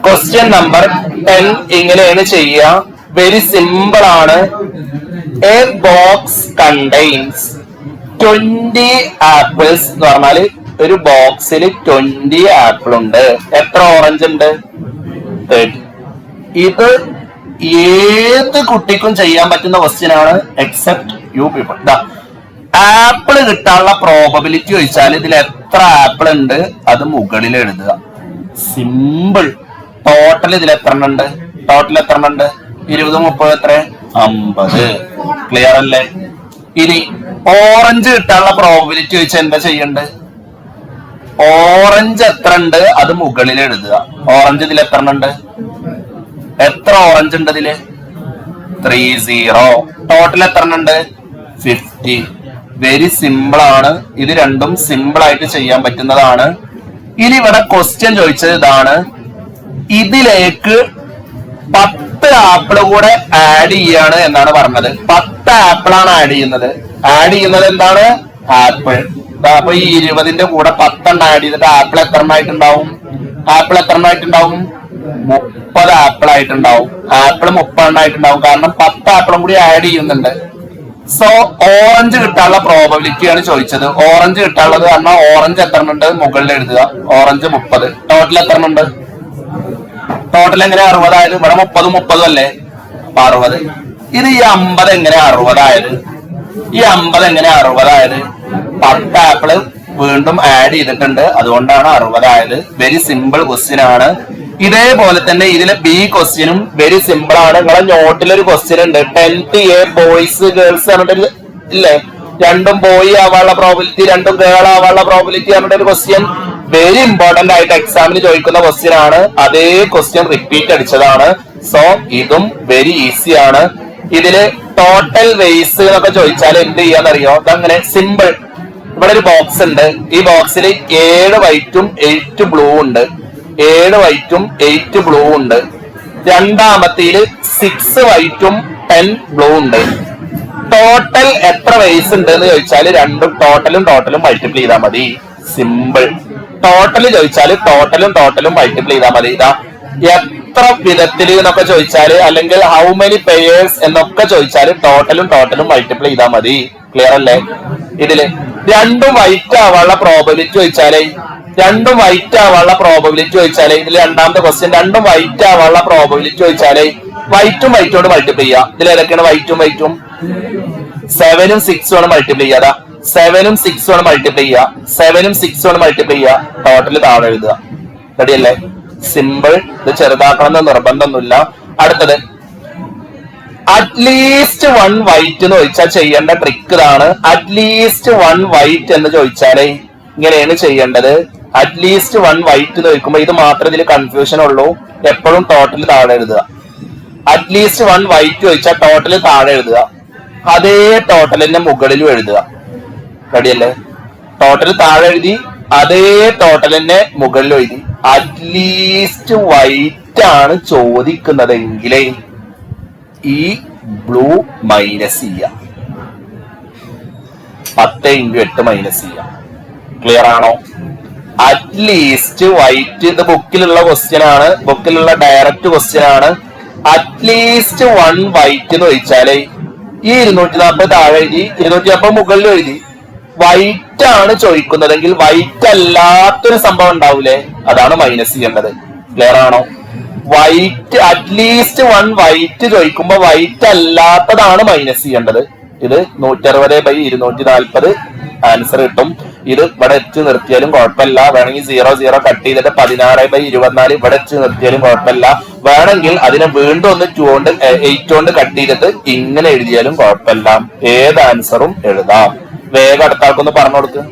Question number 10 ഇങ്ങനെയാണ് ചെയ്യുക. Very simple ആണ്. എ ബോക്സ് കണ്ടെയ്ൻസ് 20 ആപ്പിൾസ് എന്ന് പറഞ്ഞാല് ഒരു ബോക്സിൽ 20 ആപ്പിൾ ഉണ്ട്. എത്ര ഓറഞ്ച് ഉണ്ട്? 30. ഇത് ഏത് കുട്ടിക്കും ചെയ്യാൻ പറ്റുന്ന ക്വസ്റ്റ്യൻ ആണ് എക്സെപ്റ്റ് യു പീപ്പിൾ. ആപ്പിൾ കിട്ടാനുള്ള പ്രോബബിലിറ്റി ചോദിച്ചാൽ ഇതിൽ എത്ര ആപ്പിൾ ഉണ്ട് അത് മുകളിൽ എഴുതുക. സിമ്പിൾ. ടോട്ടൽ ഇതിൽ എത്ര ഉണ്ട്? ടോട്ടൽ എത്ര ഉണ്ട്? 20 30 എത്ര? 50. ക്ലിയർ അല്ലേ? ഇനി ഓറഞ്ച് കിട്ടാനുള്ള പ്രോബബിലിറ്റി ചോദിച്ചാൽ എന്താ ചെയ്യണ്ടത്? ഓറഞ്ച് എത്ര ഉണ്ട് അത് മുകളിൽ എഴുതുക. ഓറഞ്ച് ഇതിൽ എത്ര ഉണ്ട്? എത്ര ഓറഞ്ച് ഉണ്ട് ഇതില്? 30. ടോട്ടൽ എത്ര ഉണ്ട്? 50. വെരി സിമ്പിൾ ആണ്. ഇത് രണ്ടും സിമ്പിൾ ആയിട്ട് ചെയ്യാൻ പറ്റുന്നതാണ്. ഇനി ഇവിടെ ക്വസ്റ്റ്യൻ ചോദിച്ചത് ഇതാണ്. ഇതിലേക്ക് 10 ആപ്പിൾ കൂടെ ആഡ് ചെയ്യാണ് എന്നാണ് പറഞ്ഞത്. 10 ആപ്പിൾ ആണ് ആഡ് ചെയ്യുന്നത്. ആഡ് ചെയ്യുന്നത് എന്താണ്? ആപ്പിൾ. അപ്പൊ ഈ 20ന്റെ കൂടെ 10 ആഡ് ചെയ്തിട്ട് ആപ്പിൾ എത്ര ആയിട്ടുണ്ടാവും? ആപ്പിൾ എത്ര ആയിട്ടുണ്ടാവും? 30 ആപ്പിൾ ആയിട്ടുണ്ടാവും. ആപ്പിൾ 30 ആയിട്ടുണ്ടാവും. കാരണം 10 ആപ്പിളും കൂടി ആഡ് ചെയ്യുന്നുണ്ട്. സോ ഓറഞ്ച് കിട്ടാനുള്ള പ്രോബബിലിറ്റി ആണ് ചോദിച്ചത്. ഓറഞ്ച് കിട്ടാനുള്ളത് കാരണം ഓറഞ്ച് എത്ര ഉണ്ട് മുകളിൽ എഴുതുക. ഓറഞ്ച് 30. ടോട്ടൽ എത്ര ഉണ്ട്? ടോട്ടൽ എങ്ങനെ 60 ആയത്? ഇവിടെ 30 30 അല്ലേ? അപ്പൊ 60. ഇത് ഈ 50 എങ്ങനെ 60 ആയത്? ഈ 50 എങ്ങനെ 60 ആയത്? 10 ആപ്പിള് വീണ്ടും ആഡ് ചെയ്തിട്ടുണ്ട്, അതുകൊണ്ടാണ് 60 ആയത്. വെരി സിമ്പിൾ ക്വസ്റ്റ്യൻ ആണ്. ഇതേപോലെ തന്നെ ഇതിലെ ബി ക്വസ്റ്റ്യനും വെരി സിമ്പിൾ ആണ്. നിങ്ങളെ നോട്ടിലൊരു ക്വസ്റ്റ്യൻ ഉണ്ട്. 10th A ബോയ്സ് ഗേൾസ് പറഞ്ഞിട്ട് ഇല്ലേ? രണ്ടും ബോയ് ആവാനുള്ള പ്രോബിലിറ്റി, രണ്ടും ഗേൾ ആവാനുള്ള പ്രോബിലിറ്റി പറഞ്ഞിട്ട് ഒരു ക്വസ്റ്റ്യൻ. വെരി ഇമ്പോർട്ടന്റ് ആയിട്ട് എക്സാമിന് ചോദിക്കുന്ന ക്വസ്റ്റ്യൻ ആണ്. അതേ ക്വസ്റ്റ്യൻ റിപ്പീറ്റ് അടിച്ചതാണ്. സോ ഇതും വെരി ഈസി ആണ്. ഇതില് ടോട്ടൽ വെയ്സ് എന്നൊക്കെ ചോദിച്ചാൽ എന്ത് ചെയ്യാന്നറിയോ? അതങ്ങനെ സിമ്പിൾ. ഇവിടെ ഒരു ബോക്സ് ഉണ്ട്. ഈ ബോക്സിൽ 7 വൈറ്റും 8 ബ്ലൂ ഉണ്ട്. 7 വൈറ്റും 8 ബ്ലൂ ഉണ്ട്. രണ്ടാമത്തേല് 6 വൈറ്റും 10 ബ്ലൂ ഉണ്ട്. ടോട്ടൽ എത്ര വെയ്സ് ഉണ്ട് എന്ന് ചോദിച്ചാൽ രണ്ടും ടോട്ടലും മൾട്ടിപ്ലൈ ചെയ്താൽ മതി. സിമ്പിൾ. ടോട്ടൽ ചോദിച്ചാൽ ടോട്ടലും മൾട്ടിപ്ലൈ ചെയ്താൽ മതി. ഇതാ എത്ര വിധത്തില് എന്നൊക്കെ ചോദിച്ചാല്, അല്ലെങ്കിൽ ഹൗ മെനി പെയേഴ്സ് എന്നൊക്കെ ചോദിച്ചാല് ടോട്ടലും മൾട്ടിപ്ലൈ ചെയ്താൽ മതി. ക്ലിയർ അല്ലേ? ഇതില് രണ്ടും വൈറ്റ് ആവാനുള്ള പ്രോബബിലിറ്റി ചോദിച്ചാലേ ഇതിൽ രണ്ടാമത്തെ ക്വസ്റ്റ്യൻ രണ്ടും വൈറ്റ് ആവാനുള്ള പ്രോബബിലിറ്റി ചോദിച്ചാലേ വൈറ്റും വൈറ്റോട് മൾട്ടിപ്ലൈ ചെയ്യാം. ഇതിൽ ഏതൊക്കെയാണ് വൈറ്റും 7ഉം 6ഉം ആണ് മൾട്ടിപ്ലൈ ചെയ്യാ. 7ഉം 6ഉം ആണ് മൾട്ടിപ്ലൈ ചെയ്യുക. 7ഉം 6ഉം ആണ് മൾട്ടിപ്ലൈ ചെയ്യുക. ടോട്ടൽ താഴെ എഴുതുക. റെഡി അല്ലേ? സിമ്പിൾ. ഇത് ചെറുതാക്കണമെന്ന് നിർബന്ധമൊന്നുമില്ല. അടുത്തത് അറ്റ്ലീസ്റ്റ് 1 വൈറ്റ് എന്ന് ചോദിച്ചാൽ ചെയ്യേണ്ട ട്രിക്ക് ഇതാണ്. അറ്റ്ലീസ്റ്റ് 1 വൈറ്റ് എന്ന് ചോദിച്ചാലേ ഇങ്ങനെയാണ് ചെയ്യേണ്ടത്. അറ്റ്ലീസ്റ്റ് 1 വൈറ്റ് എന്ന് ചോദിക്കുമ്പോൾ ഇത് മാത്രമേ ഇതിൽ കൺഫ്യൂഷൻ ഉള്ളൂ. എപ്പോഴും ടോട്ടൽ താഴെ എഴുതുക. അറ്റ്ലീസ്റ്റ് 1 വൈറ്റ് ചോദിച്ചാൽ ടോട്ടൽ താഴെ എഴുതുക. അതേ ടോട്ടലിന്റെ മുകളിലും എഴുതുക. റെഡിയല്ലേ? ടോട്ടൽ താഴെ എഴുതി, അതേ ടോട്ടലിന്റെ മുകളിലും എഴുതി. അറ്റ്ലീസ്റ്റ് വൈറ്റ് ആണ് ചോദിക്കുന്നതെങ്കിലേ ഈ ബ്ലൂ മൈനസ് ചെയ്യാം. 10 × 8 മൈനസ് ചെയ്യാം. ക്ലിയർ ആണോ? അറ്റ്ലീസ്റ്റ് വൈറ്റ് ഇത് ബുക്കിലുള്ള ക്വസ്റ്റ്യൻ ആണ്. ബുക്കിലുള്ള ഡയറക്റ്റ് ക്വസ്റ്റ്യൻ ആണ്. അറ്റ്ലീസ്റ്റ് 1 വൈറ്റ് എന്ന് ചോദിച്ചാലേ ഈ 240 താഴെ എഴുതി, 240 മുകളിൽ എഴുതി. വൈറ്റ് ആണ് ചോദിക്കുന്നതെങ്കിൽ വൈറ്റ് അല്ലാത്തൊരു സംഭവം ഉണ്ടാവൂലേ, അതാണ് മൈനസ് ചെയ്യേണ്ടത്. ക്ലിയർ ആണോ? വൈറ്റ് അറ്റ്ലീസ്റ്റ് 1 വൈറ്റ് ചോദിക്കുമ്പോ വൈറ്റ് അല്ലാത്തതാണ് മൈനസ് ചെയ്യേണ്ടത്. ഇത് 160/240 ആൻസർ കിട്ടും. ഇത് ഇവിടെ എച്ച് നിർത്തിയാലും കുഴപ്പമില്ല. വേണമെങ്കിൽ 0 കട്ട് ചെയ്തിട്ട് 16/24 ഇവിടെ എച്ച് നിർത്തിയാലും കുഴപ്പമില്ല. വേണമെങ്കിൽ അതിനെ വീണ്ടും ഒന്ന് 8 കൊണ്ട് കട്ട് ചെയ്തിട്ട് ഇങ്ങനെ എഴുതിയാലും കുഴപ്പമില്ല. ഏത് ആൻസറും എഴുതാം. വേഗം അടുത്ത ആൾക്കൊന്ന് പറഞ്ഞു കൊടുക്കുക.